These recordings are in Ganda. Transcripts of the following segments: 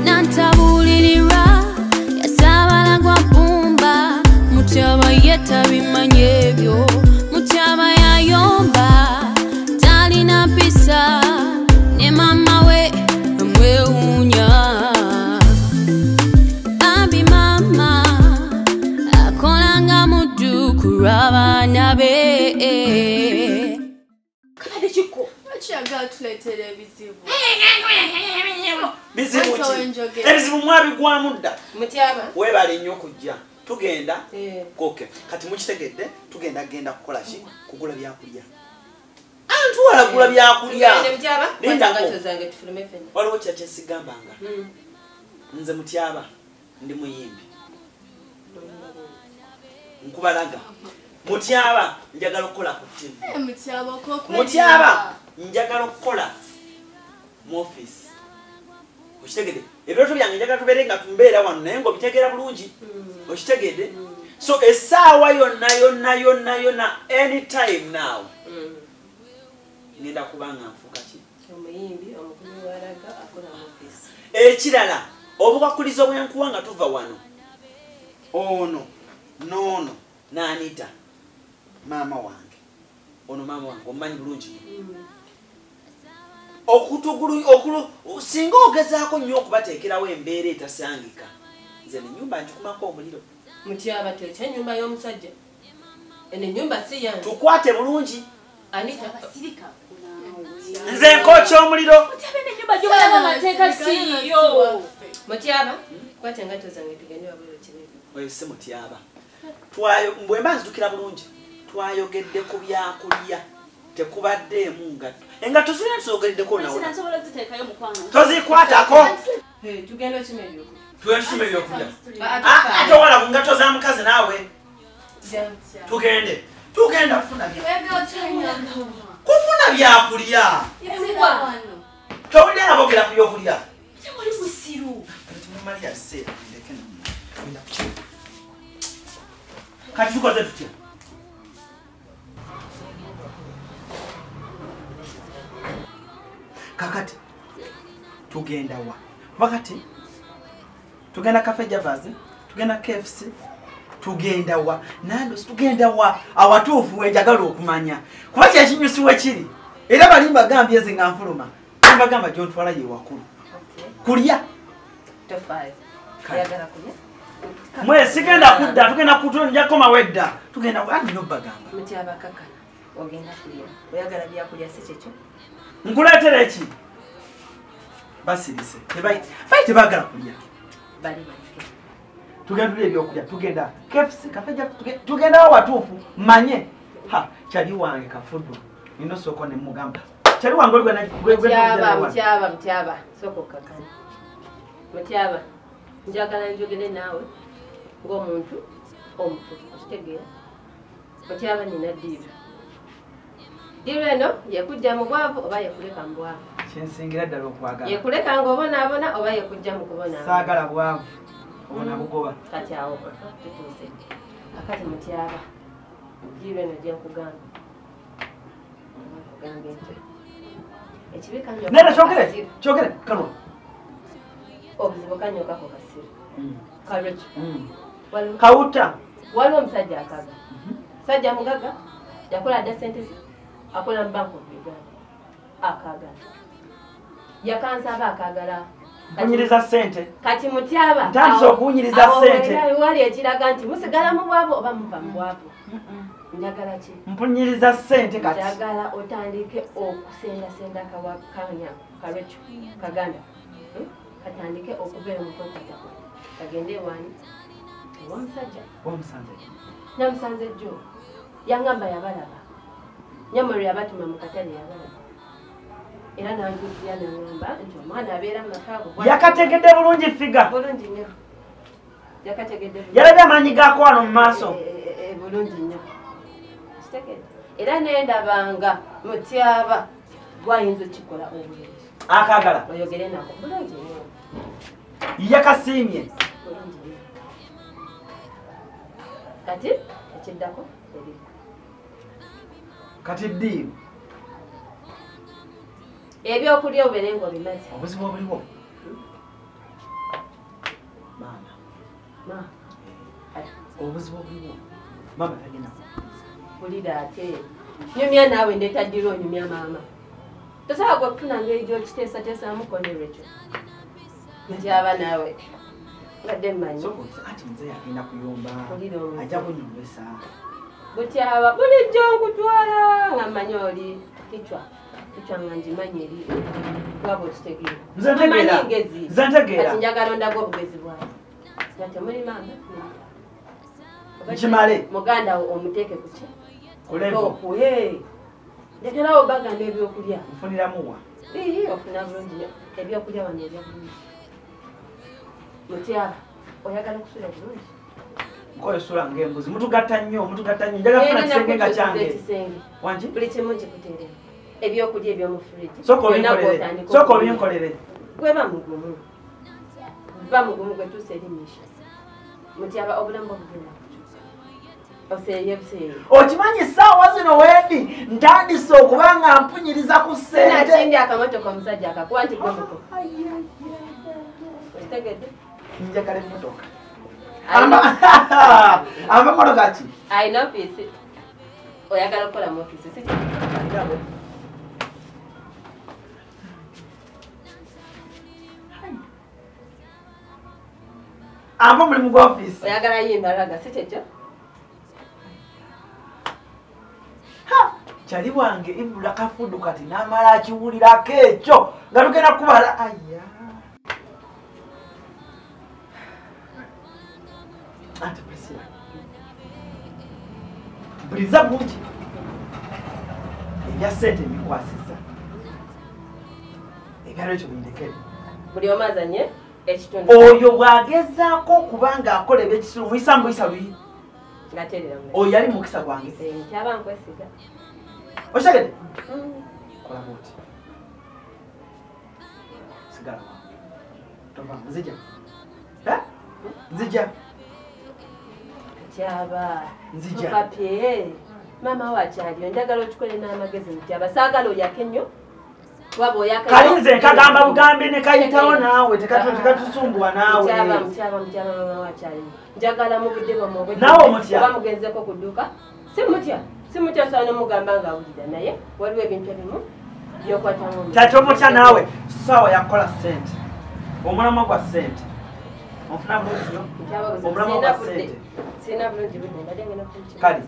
Nantabulirira yasabala gwa pumba mutyaba yetabimanye ebyo mutyaba yayomba talina mpisa ne mama we amwewunya Abi mama akolanga muddu kulw'abaana be Kale chiko achaga tuletere ebizibu bizibu ki ebizibu mwabigwa mudda mutyaba webale nnyo kujja tugenda koke kati mukitegedde tugenda kukola ki kugula byakulya antu walagula byakulya waliwo kyatesigambanga nze mutyaba ndi muyimbi nkubalaga mutyaba njagala okukola ku TV mutyaba njagala okukola mu office okitegedde ebirooto byange njagala tubeere nga tumbeera wano naye ng'obitegeera bulungi okitegedde so essaawa yonna anytime now ngenda kubanga nfuuka ki ekirala obukwakulizo bwenkuwa nga tuva wano ono noono n'anita maama wange ono maama wange omumanyi bulungi singa ogezaako nnyo okubateekerawo embeera etasangika nze nenyumba ngikumako omuliro mutyaba tekya ennyumba y'omusajja eno ennyumba si yange tukwate bulungi Anita nze nkokya omuliro mutyaba kwata engato zange tugende wabula kinene oyo si mutyaba bwe mba nzitukira bulungi twayogedde ku byakulya tekubaddeemu ngatto engatto zirina tuzogeddeko nawe tozikwatako tugenda okima ebyokulya twekima ebyokulya ate wala ku ngatto za mukazi naawe tugenda kufuna byakulya towulira nabogera ku byokulya kati tukoze tutya kakati tugenda wa wakati tugenda Cafe Javas tugenda KFC tugenda wa nandos tugenda wa awatuufu wenjagala okumanya kuba kyekinyusiwe kiri era balimba gambye ezinga nfuluma mbagamba gyontwala ye wakulu kulya mwe sigenda kudda tugenda kutonjako mawedda tugenda wadi nyo bagamba mutyaba kakana ogenda kulya oyagala byakulya si kyekyo nkuleetera eki basirise tebagala kulya tugenda tulya ebyokulya tugenda KFC tugenda watuufu manye kyali wange kafuddu nino soko ne mugamba kyali wange mutyaba soko kakana mutyaba njagala njogere naawe ng'omuntu omutu okitegeera mutyaba nina ddiiru eno yekujja mu bwavu oba yekuleka mu bwavu kyensingira ddala okwagala yekuleka ng'obonaabona oba yekujja mu kubonaabona saagala bwavu obona bugoba kati awo tutuuse akati mutyaba ddiiru eno gyenkugamba kugamba ente ekibika kyogere kalwa obuzibu kanyokako kasiru kalweki kawuta waliwo omusajja akaga sajja mugaga yakola adda sente ze akola mu Bank of Uganda akagala yakansaba akagala kunyiriza sente kati mutyaba ntandise okuwunyiriza sente wali ekiraga nti musigala mu bwavu oba muva mu bwavu njagala ki mpunyiriza sente kati njagala otandike okusendasenda kawakanya kalwekyo kaganda katandike okubeera omukokata kagende ewani omusajja namusanze jjo yangamba yabalaba nyamoro yabatuma mu katale yabalaba era nanjukira nangamba nti omwana abeera mu makaago yakategedde bulungi figa bulungi nnyo yakategedde yalabye amaanyi gaako wano mu maaso bulungi nnyo kitegedde era nendabanga mutyaba gwayinza okikola obulungi akagala oyogere nako bulungi nnyo yakasiimye bulungi nnyo kati ekiddako eri kati ddiiru ebyokulya obeere ng'obimaze. Obuzibu obuliwo. Maama. Ma. Obuzibu obuliwo. Maama tagenda. Bulira ate. Nyumya naawe ndeeta ddira onyumya maama. Tosobola gwe kufuna ngeri gy'okiteesateesaamu konero ekyo. Ntyaba naawe. Ngadde mmanyi. Ati nze yagenda kuyomba. Bulira ajja kunyumbesa. Butyaba bulijjo nkutwala nga mmanyi oli kichwa nga ngimanyi eri waba okitegeera. Nze ntegeera. Nze ntegeera. Kati njagala ondaga obugezi bwawe. Nga temuli maama. Nkimale. Muganda omuteeke ku ki? Kulevo. Njagalawo bagamba ebyokulya. Nfuniramuwa. Ofuna bulungi nnyo. Ebyokulya wano ebya bulungi. Mutyaba oyagala okusula bulungi. Nkoyo sula ng'embuzi. Mutugatta nnyo. Njagala kufuna kisenge nga kyange. Wangi? Buli kimu kikuteerera. Ebyokulya eby'omu fridge. Sooka obinkolere. Gwe ba mugumu. Ba mugumu gwe tuuse erimisha. Mutyaba obulamu bw'obugenda. Oseeye buseeye. Okimanyi ssaawa zino wendi ntandise okuba nga mpunyiriza ku ssente. Nakindi akamotoka omusajja akakuba nti gwe muto. Okitegedde? Njagala emmotoka. Amamotoka ki? Alina ofiisi. Oyagala okukola mu ofiisi si Alina Ampa mulimu gwa ofiisi. Oyagala yimbalaga si kyekyo? Kyali wange ibula kafudu kati n'amala akiwulirako ekyo nga tugenda kubala. Aya. Ate Priscilla. Buliza bungi. Ebya ssente bikwasiza. Ebyalo ekyo bindekere. Buli omu azanye ekitundu. Oyo bw'agezaako okuba ng'akola ebyekisiru muyisa mbuyisa luyi. Ngateerera mu. Oyo yali mukisa gwange. Ntyaba nkwesiga. Oshagede? Kola buti. Sigala wange. Tova nzija. Nzija. Tyaba. Nzija. Papye. Mama wakyaliyo njagala okikole n'amagezi Mutyaba. Saagala olyake nnyo. Waba oyaka. Kali nze nkagamba bugambe ne kayitawo naawe tekatusumbwa naawe. Mutyaba mama wakyaliyo. Njagala mu budde bw'omu naawe omutya. Oba mugenzeko ku dduuka. Si mutya. Simutya osobola n'omugamba ng'awulira naye waliwo ebintu ebimu by'okwatamu. Kati omutya naawe ssaawa yakukola ssente. Omulamwa gwa ssente. Onfuna bulungi nnyo. Omulamwa gwa ssente. Sirina bulungi budde mbadde ngenda kumukira. Kale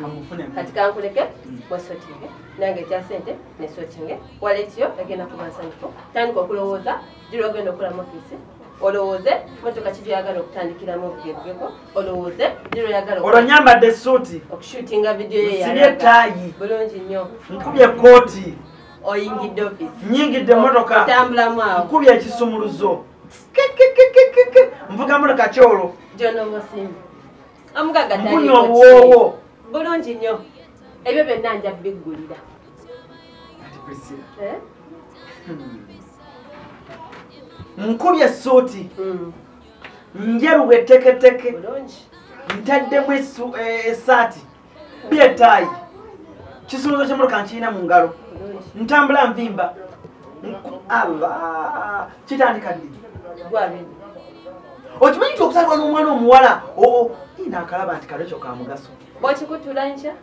kamufune. Kati kankuleke wesotinge nange ekya ssente ne sotinge waletiyo egenda kuba nsanyufu. Tandika okulowooza gira ogenda okola mu ofiisi. Olowooze motoka ki gy'oyagala okutandikiramu obugegeko. Olowooze gira oyagala olwo nyambadde essuuti okushutinga vidiyo ye sibye ettaayi bulungi nnyo. nkubye ekkooti oyingidde ofiisi nnyingidde emmotoka otambulamu awo nkubye ekisumuluzo nvuga motoka kyolo gy'onooba osimbi omugaga nkunywa obuwoowo bulungi nnyo. Ebyo byonna nja biggulira. Nkubye essuuti njeru bw'etteketeke ntaddemu essaati byetaayi kisumuzo ky'emmotoka nkirina mu ngalo ntambula nvimba. Allah kitandika ddi? Okimanyi nti okusalibwa n'omwana omuwala naakalaba nti kalo ekyo ka mugaso. Bw'okikutula nkya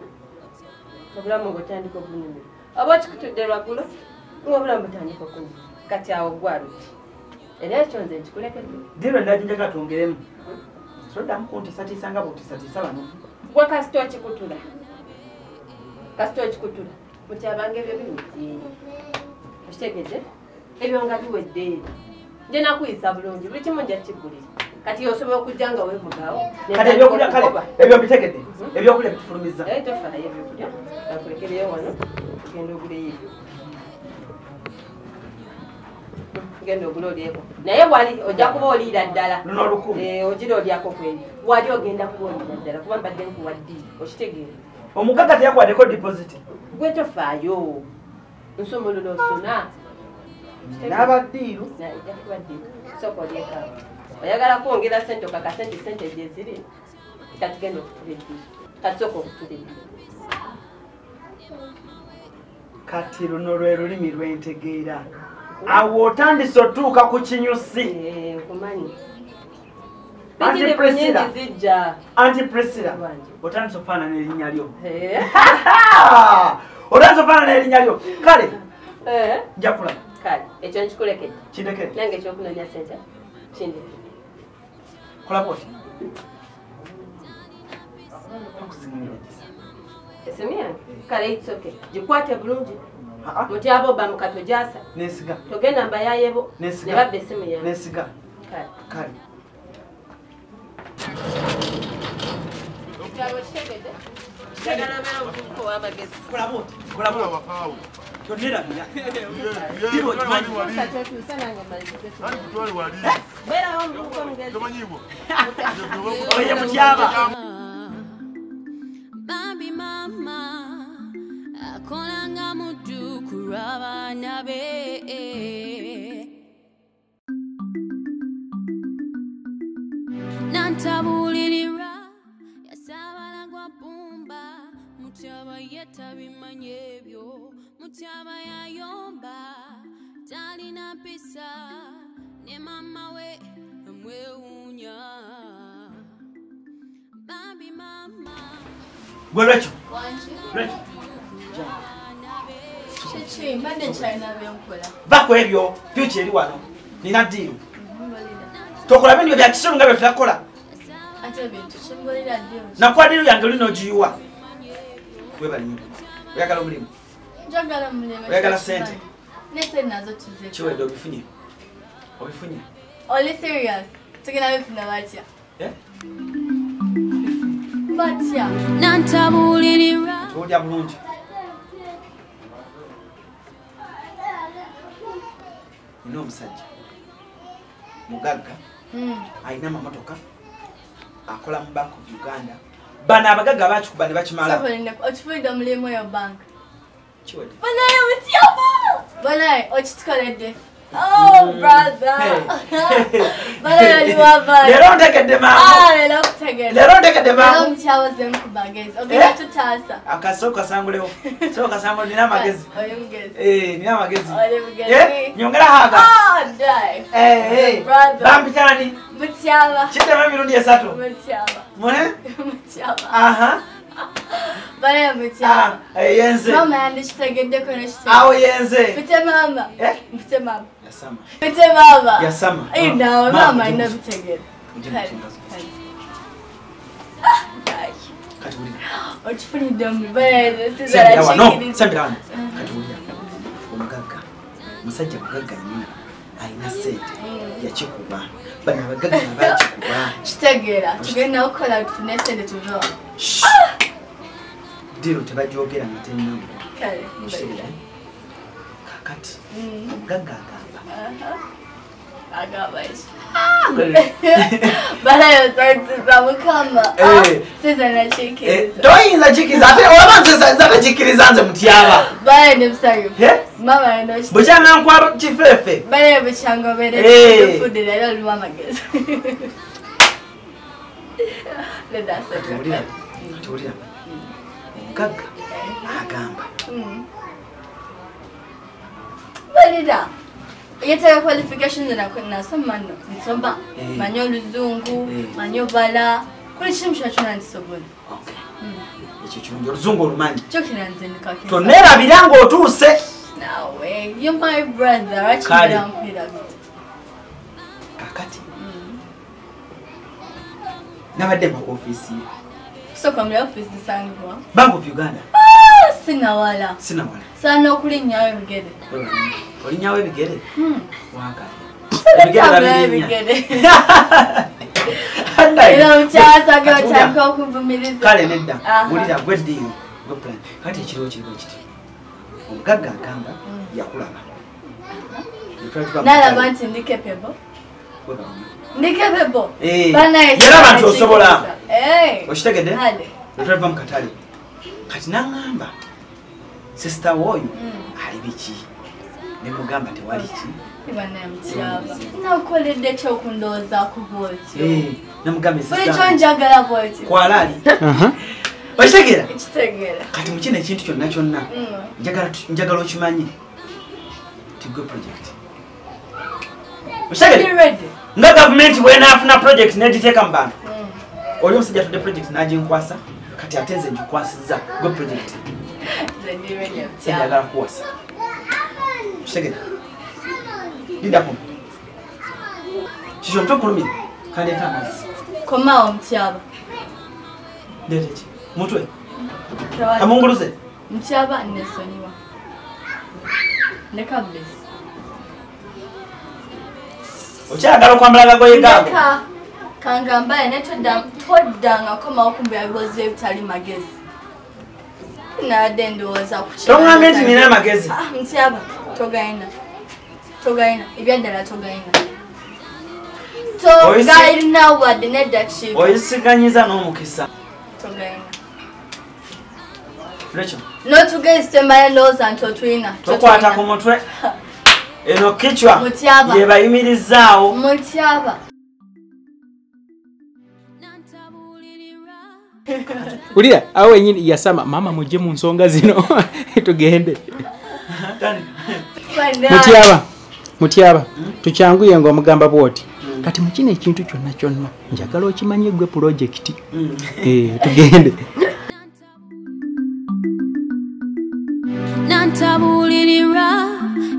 obulamu butandika okunyumira. Oba okikutudde lwaggulo ng'obulamu butandika okunyumira. Kati awo gwaluti. Era ekyo nze nkikulekedde. Diro ndagi njagala twongeremu. Soddamu kuntiisatiisa nga bw'otiisatiisa bano. Gwe kasita okikutula. Kasita okikutula. Mutyabanga ebyo biwedde. Okitegedde? Ebyo nga biwedde. Nje nakuyisa bulungi. Buli kimu nja kiggulira. Kati osobola okujja nga weevugaawo. Kati ebyokulya kale ebyo bitegedde. Ebyokulya bitufulumiza. Tofaayo ebyokulya. Bakulekereyo wano. Tugenda oguleyo ebyo. Genda ogula olyeko. Naye wali ojja kuba oliira ddala. Luno olukumi. Ogira olyako kweri. Wali ogenda kuba oliira ddala kuba mbadde nkuwa ddi. Okitegeera. Omugagga teyakwaddeko deposit. Gwe tofaayo. Nsumulula osuna. N'abaddiiru. Ojja kuba ddiiru. Sooka olyeko. Oyagala kwongera ssente okaka sente gye ziri. Kati genda okutula eddiiru. Kati sooka okutula eddiiru. kati luno lwe lulimi lwentegeera awo otandise otuuka ku kinyusi nkumanyi Anti Priscilla otandise okufaanana erinnya lyo otandise okufaanana erinnya lyo kale nja kulaba kale ekyo nkikulekedde kindekere nange ekyokunoonya sente kindi kulaba oti esimu yange kale it's okay gikwate bulungi muti abo bamukato jasa nesiga togenda mba yayebo ne babbe esimu yange nesiga kale Baby mama akolanga mudu kuraba nabe nantabulirira yasabala gwa pumba mutyaba yetabimanye byo mutyaba yayomba talina pesa ne mama we mweunya baby mama Rachel. Bako ebyo future eri wano nina deal tokola bintu bya kisoro nga bye tutakola nakuwa deal yange lino giyiwa webali nyo oyagala omulimu oyagala sente kiwedde obifunye Oli serious? Tugenda bifuna batya? Batya? nantabulirira olya bulungi nina omusajja mugagga alina amamotoka akola mu Bank of Uganda bano abagagga bakikuba ne bakimala okifunidde omulimu oyo bank kiwedde banaye mutyaba banaye okitukoledde Oh, brother. Lero ntegedde maama. Lero kutegedde. Lero ntegedde maama. Lero mchawaze mukubagezi. Ogenda tutasa. Akasoka sangulewo. Soka sangu nina amagezi. Oyongezi. Nina amagezi. Oyongezi. Nyongera haga. Die. Brother. Bampitani. Mutiaba. Chitema mirundi esatu. Mutiaba. Mune? Mutiaba. Aha. Bale mutiaba. Yenze. Mama yandichitegedde kono chitegedde. Awo yenze. Pite mama. Pite mama. Yasama. Pite baba. Yasama. Ina mama ina bitegedde. Kati uli. Ochifunidde mbere sizala chikiri. No, sembira. Kati uli. Omugagga. Musajja mugagga nnyo. Alina sente. Yakikuba. Bano abagagga bakikuba. Kitegeera. Tugenda okukola tufune sente tuzo. Diro tebajogera matenda. Kale. Kakati. Omugagga agamba. Agamba iki? Balayo sartisa mukama. Sizana chikiriza. Toyinza chikiriza ate olaba nze chikiriza nze mutyaba. Balayo nebusayo. Mama eno. Buchanga nkwa chifefe. Balayo buchanga bere food lero lwa magezi. Leda sakata. Tulira. Omugagga agamba. Balida. Yetaka qualifications na somano nsomba manyo luzungu manyo bala kuli chimsha chona nsobona okay ekyo kirungi oluzungu olumanyi chokina nze nikake tonera birango otuse nawe you my brother achira mpira kakati nabadde mu office so kamera office sangwa Bank of Uganda sina wala sana okulinnyayo ebigere olinnyawo ebigere waka ebigere era mukyasagala otandika okuvumiriza kale nedda wulira gweddiiro gweplan kati ekiriwo kiriwo kiti omugagga agamba yakulaba nalaba nti ndi capable era abantu osobola okitegedde etwava mu katale kati naŋŋamba sister woyo ali biki nemugamba tewali ki nakoledde kyokundowoozaako bwotyo namugamba bulikyo njagala bwotyo kwalaali Okitegera? Ekitegeera. Kati mu kino ekintu kyonna njagala okimanyi. Tigo project. Okitegera? Nga government bw'enaafuna project n'egiteeka mu bantu. Oli omusajja atudde project n'aginkwasa kati ate nze ngikwasizza go project. Njagala kuwasa. Okitegera? Lindako. Kikyo mutwe kulumira kandeeta amazzi. Komaawo Mutyaba. Ndeeta ki? Mutwe? Kamunguluze? Mutyaba nesonyiwa. Leka bless. Okyagala okwambala agagoye gaago? Leka kangambaye ne toddanga komawo kumbe ebibuuzo ebitali magezi. Nadde ndowooza ku kintu. Tongambye nti nina amagezi. Mutyaba togayina. Ebyaddala togayina. Togayina wadde neddakiiko. Oyisiganyiza n'omukisa. Togayina. Rachel. N'otugezi temala ndowooza nti otulina. Tokwata ku mutwe. Eno kichwa. Mutyaba. Ye bayimirizaawo. Mutyaba. Ulira awo wenyini yasama mama mujje mu nsonga zino tugende. Mutyaba tukyanguye ngo omugamba bwoti kati mu kino ekintu kyonna njagala okimanye gwe project tugende. Nantabulirira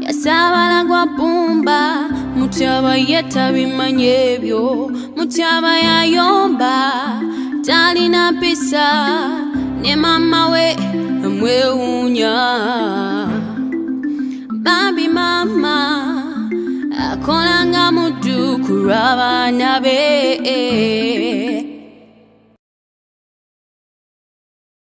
yasabala gwa bbumba Mutyaba yetabimanye ebyo Mutyaba yayomba talina mpisa ne mama we amwewuunya Bambi mama akolanga muddu ku lw'abaana be